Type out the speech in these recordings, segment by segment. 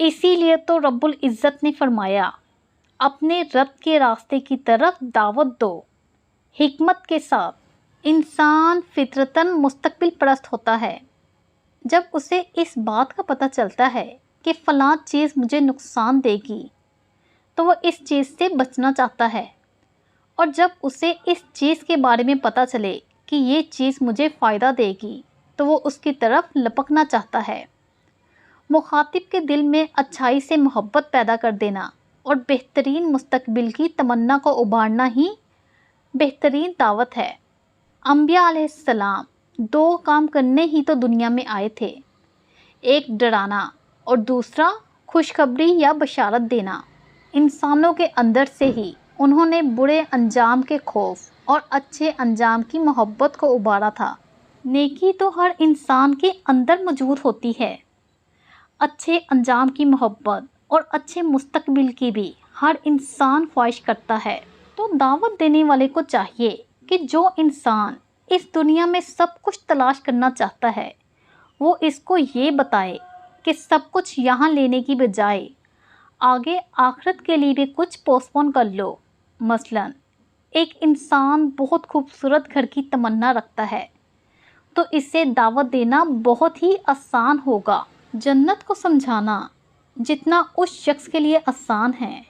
اسی لیے تو رب العزت نے فرمایا اپنے رب کے راستے کی طرف دعوت دو حکمت کے ساتھ۔ انسان فطرتاً مستقبل پرست ہوتا ہے۔ جب اسے اس بات کا پتہ چلتا ہے کہ فلاں چیز مجھے نقصان دے گی تو وہ اس چیز سے بچنا چاہتا ہے، اور جب اسے اس چیز کے بارے میں پتہ چلے کہ یہ چیز مجھے فائدہ دے گی تو وہ اس کی طرف لپکنا چاہتا ہے۔ مخاطب کے دل میں اچھائی سے محبت پیدا کر دینا اور بہترین مستقبل کی تمنا کو ابھارنا ہی بہترین دعوت ہے۔ انبیاء علیہ السلام 2 کام کرنے ہی تو دنیا میں آئے تھے، ایک ڈرانا اور دوسرا خوشخبری یا بشارت دینا۔ انسانوں کے اندر سے ہی انہوں نے برے انجام کے خوف اور اچھے انجام کی محبت کو ابھارا تھا۔ نیکی تو ہر انسان کے اندر موجود ہوتی ہے، اچھے انجام کی محبت اور اچھے مستقبل کی بھی ہر انسان خواہش کرتا ہے۔ تو دعوت دینے والے کو چاہیے کہ جو انسان اس دنیا میں سب کچھ تلاش کرنا چاہتا ہے وہ اس کو یہ بتائے کہ سب کچھ یہاں لینے کی بجائے آگے آخرت کے لیے بھی کچھ پوسٹ پون کر لو۔ مثلا ایک انسان بہت خوبصورت گھر کی تمنا رکھتا ہے تو اسے دعوت دینا بہت ہی آسان ہوگا۔ جنت کو سمجھانا جتنا اس شخص کے لیے آسان ہے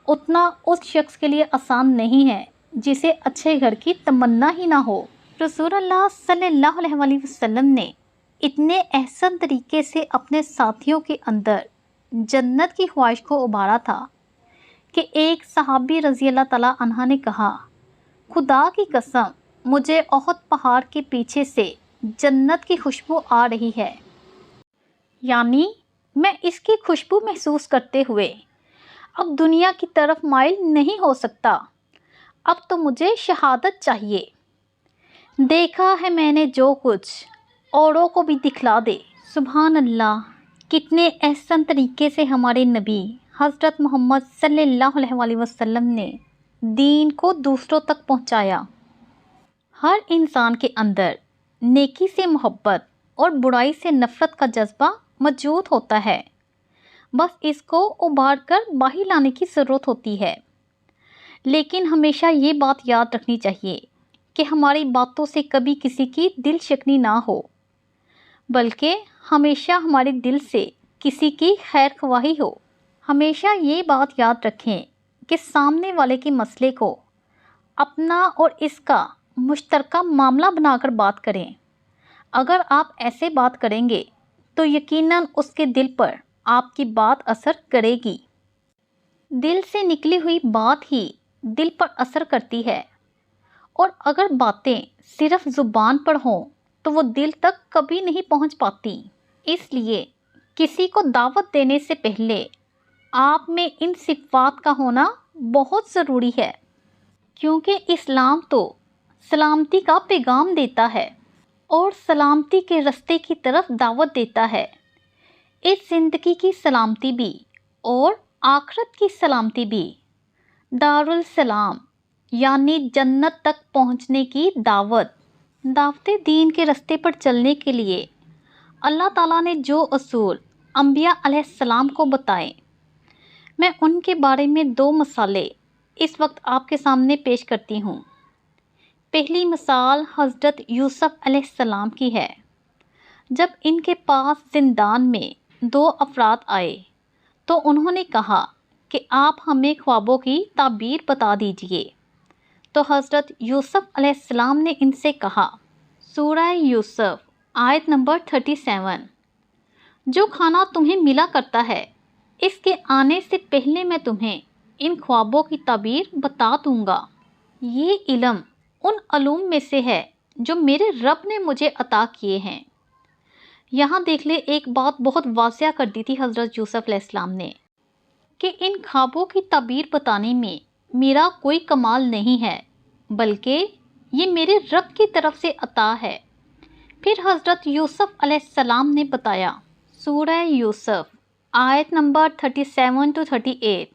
اتنا اس شخص کے لیے آسان نہیں ہے جسے اچھے گھر کی تمنا ہی نہ ہو۔ رسول اللہ صلی اللہ علیہ وآلہ وسلم نے اتنے احسن طریقے سے اپنے ساتھیوں کے اندر جنت کی خواہش کو ابھارا تھا کہ ایک صحابی رضی اللہ تعالیٰ عنہ نے کہا، خدا کی قسم مجھے احد پہاڑ کے پیچھے سے جنت کی خوشبو آ رہی ہے، یعنی میں اس کی خوشبو محسوس کرتے ہوئے اب دنیا کی طرف مائل نہیں ہو سکتا، اب تو مجھے شہادت چاہیے۔ دیکھا ہے میں نے جو کچھ اوروں کو بھی دکھلا دے۔ سبحان اللہ، کتنے احسن طریقے سے ہمارے نبی حضرت محمد صلی اللہ علیہ وآلہ وسلم نے دین کو دوسروں تک پہنچایا۔ ہر انسان کے اندر نیکی سے محبت اور برائی سے نفرت کا جذبہ موجود ہوتا ہے، بس اس کو ابھار کر باہر لانے کی ضرورت ہوتی ہے۔ لیکن ہمیشہ یہ بات یاد رکھنی چاہیے کہ ہماری باتوں سے کبھی کسی کی دل شکنی نہ ہو، بلکہ ہمیشہ ہمارے دل سے کسی کی خیر خواہی ہو۔ ہمیشہ یہ بات یاد رکھیں کہ سامنے والے کے مسئلے کو اپنا اور اس کا مشترکہ معاملہ بنا کر بات کریں۔ اگر آپ ایسے بات کریں گے تو یقیناً اس کے دل پر آپ کی بات اثر کرے گی۔ دل سے نکلی ہوئی بات ہی دل پر اثر کرتی ہے، اور اگر باتیں صرف زبان پر ہوں تو وہ دل تک کبھی نہیں پہنچ پاتی۔ اس لیے کسی کو دعوت دینے سے پہلے آپ میں ان صفات کا ہونا بہت ضروری ہے، کیونکہ اسلام تو سلامتی کا پیغام دیتا ہے اور سلامتی کے رستے کی طرف دعوت دیتا ہے۔ اس زندگی کی سلامتی بھی اور آخرت کی سلامتی بھی، دارالسلام یعنی جنت تک پہنچنے کی دعوت دین کے رستے پر چلنے کے لیے اللہ تعالیٰ نے جو اصول انبیاء علیہ السلام کو بتائے، میں ان کے بارے میں 2 مثالیں اس وقت آپ کے سامنے پیش کرتی ہوں۔ پہلی مثال حضرت یوسف علیہ السلام کی ہے۔ جب ان کے پاس زندان میں 2 افراد آئے تو انہوں نے کہا کہ آپ ہمیں خوابوں کی تعبیر بتا دیجئے، تو حضرت یوسف علیہ السلام نے ان سے کہا، سورہ یوسف آیت نمبر 37، جو کھانا تمہیں ملا کرتا ہے اس کے آنے سے پہلے میں تمہیں ان خوابوں کی تعبیر بتا دوں گا۔ یہ علم ان علوم میں سے ہے جو میرے رب نے مجھے عطا کیے ہیں۔ یہاں دیکھ لے، ایک بات بہت واضح کر دی تھی حضرت یوسف علیہ السلام نے کہ ان خوابوں کی تعبیر بتانے میں میرا کوئی کمال نہیں ہے، بلکہ یہ میرے رب کی طرف سے عطا ہے۔ پھر حضرت یوسف علیہ السلام نے بتایا، سورہ یوسف آیت نمبر 37 to 38،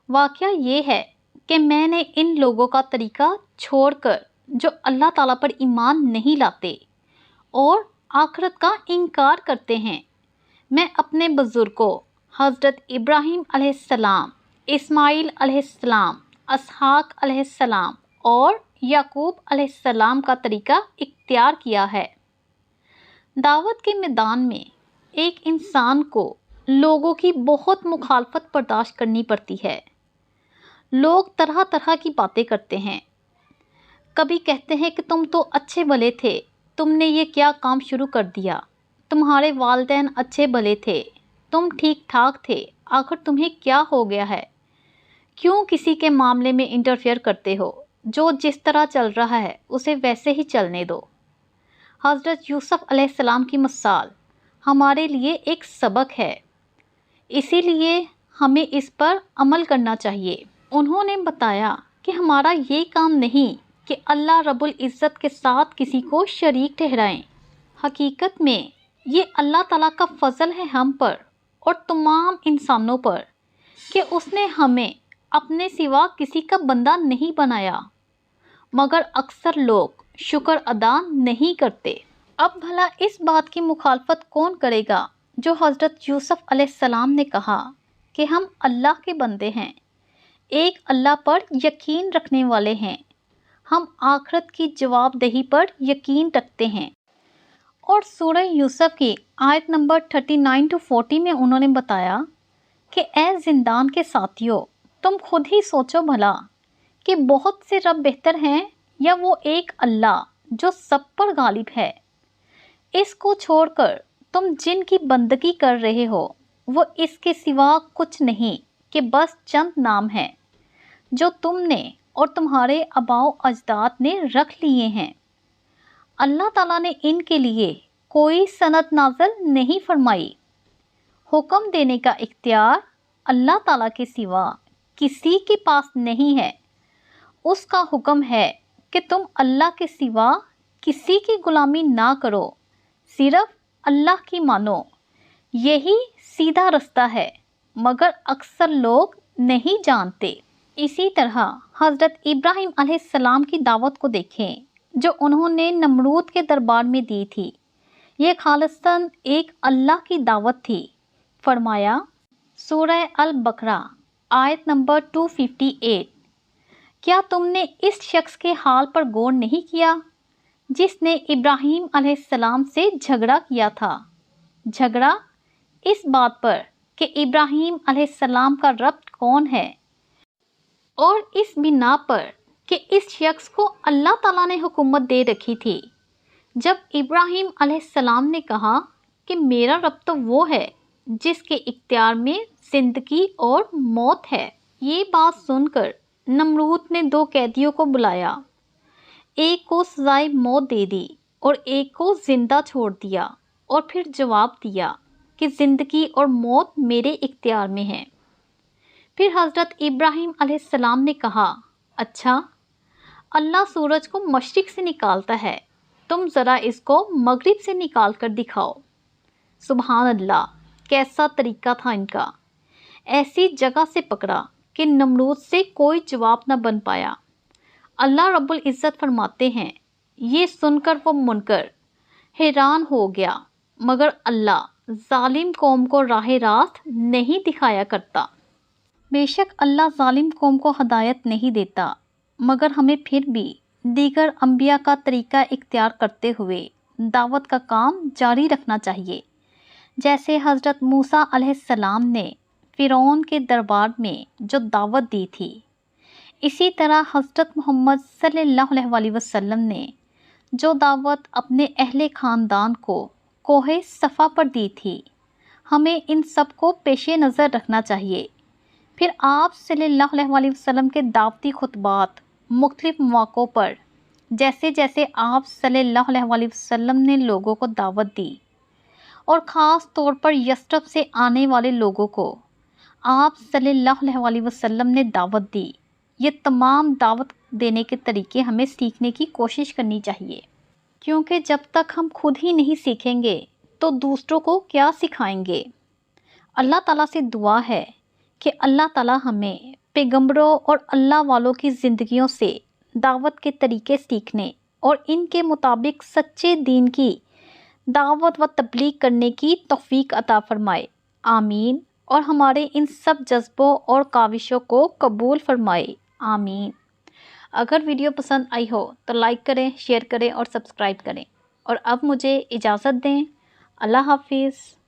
واقعہ یہ ہے کہ میں نے ان لوگوں کا طریقہ چھوڑ کر جو اللہ تعالیٰ پر ایمان نہیں لاتے اور آخرت کا انکار کرتے ہیں، میں اپنے بزرگوں حضرت ابراہیم علیہ السلام، اسماعیل علیہ السلام، اسحاق علیہ السلام اور یعقوب علیہ السلام کا طریقہ اختیار کیا ہے۔ دعوت کے میدان میں ایک انسان کو لوگوں کی بہت مخالفت برداشت کرنی پڑتی ہے۔ لوگ طرح طرح کی باتیں کرتے ہیں۔ کبھی کہتے ہیں کہ تم تو اچھے بھلے تھے، تم نے یہ کیا کام شروع کر دیا، تمہارے والدین اچھے بھلے تھے، تم ٹھیک ٹھاک تھے، آخر تمہیں کیا ہو گیا ہے، کیوں کسی کے معاملے میں انٹرفیئر کرتے ہو، جو جس طرح چل رہا ہے اسے ویسے ہی چلنے دو۔ حضرت یوسف علیہ السلام کی مثال ہمارے لیے ایک سبق ہے، اسی لیے ہمیں اس پر عمل کرنا چاہیے۔ انہوں نے بتایا کہ ہمارا یہ کام نہیں کہ اللہ رب العزت کے ساتھ کسی کو شریک ٹھہرائیں۔ حقیقت میں یہ اللہ تعالیٰ کا فضل ہے ہم پر اور تمام انسانوں پر کہ اس نے ہمیں اپنے سوا کسی کا بندہ نہیں بنایا، مگر اکثر لوگ شکر ادا نہیں کرتے۔ اب بھلا اس بات کی مخالفت کون کرے گا جو حضرت یوسف علیہ السلام نے کہا کہ ہم اللہ کے بندے ہیں، ایک اللہ پر یقین رکھنے والے ہیں، ہم آخرت کی جواب دہی پر یقین رکھتے ہیں۔ اور سورہ یوسف کی آیت نمبر 39-40 میں انہوں نے بتایا کہ اے زندان کے ساتھیوں، تم خود ہی سوچو بھلا کہ بہت سے رب بہتر ہیں یا وہ ایک اللہ جو سب پر غالب ہے۔ اس کو چھوڑ کر تم جن کی بندگی کر رہے ہو وہ اس کے سوا کچھ نہیں کہ بس چند نام ہیں جو تم نے اور تمہارے آباء و اجداد نے رکھ لیے ہیں۔ اللہ تعالیٰ نے ان کے لیے کوئی سند نازل نہیں فرمائی۔ حکم دینے کا اختیار اللہ تعالیٰ کے سوا کسی کے پاس نہیں ہے۔ اس کا حکم ہے کہ تم اللہ کے سوا کسی کی غلامی نہ کرو، صرف اللہ کی مانو۔ یہی سیدھا رستہ ہے، مگر اکثر لوگ نہیں جانتے۔ اسی طرح حضرت ابراہیم علیہ السلام کی دعوت کو دیکھیں جو انہوں نے نمرود کے دربار میں دی تھی۔ یہ خالصتاً ایک اللہ کی دعوت تھی۔ فرمایا سورہ البقرہ آیت نمبر 258، کیا تم نے اس شخص کے حال پر غور نہیں کیا جس نے ابراہیم علیہ السلام سے جھگڑا کیا تھا؟ جھگڑا اس بات پر کہ ابراہیم علیہ السلام کا رب کون ہے، اور اس بنا پر کہ اس شخص کو اللہ تعالیٰ نے حکومت دے رکھی تھی۔ جب ابراہیم علیہ السلام نے کہا کہ میرا رب تو وہ ہے جس کے اختیار میں زندگی اور موت ہے، یہ بات سن کر نمرود نے 2 قیدیوں کو بلایا، ایک کو سزائے موت دے دی اور ایک کو زندہ چھوڑ دیا، اور پھر جواب دیا کہ زندگی اور موت میرے اختیار میں ہے۔ پھر حضرت ابراہیم علیہ السلام نے کہا، اچھا، اللہ سورج کو مشرق سے نکالتا ہے، تم ذرا اس کو مغرب سے نکال کر دکھاؤ۔ سبحان اللہ، کیسا طریقہ تھا ان کا! ایسی جگہ سے پکڑا کہ نمرود سے کوئی جواب نہ بن پایا۔ اللہ رب العزت فرماتے ہیں، یہ سن کر وہ منکر حیران ہو گیا، مگر اللہ ظالم قوم کو راہ راست نہیں دکھایا کرتا۔ بے شک اللہ ظالم قوم کو ہدایت نہیں دیتا، مگر ہمیں پھر بھی دیگر انبیاء کا طریقہ اختیار کرتے ہوئے دعوت کا کام جاری رکھنا چاہیے، جیسے حضرت موسیٰ علیہ السلام نے فرعون کے دربار میں جو دعوت دی تھی، اسی طرح حضرت محمد صلی اللہ علیہ وسلم نے جو دعوت اپنے اہل خاندان کو کوہ صفا پر دی تھی، ہمیں ان سب کو پیش نظر رکھنا چاہیے۔ پھر آپ صلی اللہ علیہ وسلم کے دعوتی خطبات مختلف مواقعوں پر جیسے جیسے آپ صلی اللہ علیہ وسلم نے لوگوں کو دعوت دی، اور خاص طور پر یثرب سے آنے والے لوگوں کو آپ صلی اللہ علیہ وسلم نے دعوت دی، یہ تمام دعوت دینے کے طریقے ہمیں سیکھنے کی کوشش کرنی چاہیے، کیونکہ جب تک ہم خود ہی نہیں سیکھیں گے تو دوسروں کو کیا سکھائیں گے۔ اللہ تعالیٰ سے دعا ہے کہ اللہ تعالیٰ ہمیں پیغمبروں اور اللہ والوں کی زندگیوں سے دعوت کے طریقے سیکھنے اور ان کے مطابق سچے دین کی دعوت و تبلیغ کرنے کی توفیق عطا فرمائے، آمین۔ اور ہمارے ان سب جذبوں اور کاوشوں کو قبول فرمائے، آمین۔ اگر ویڈیو پسند آئی ہو تو لائک کریں، شیئر کریں اور سبسکرائب کریں، اور اب مجھے اجازت دیں۔ اللہ حافظ۔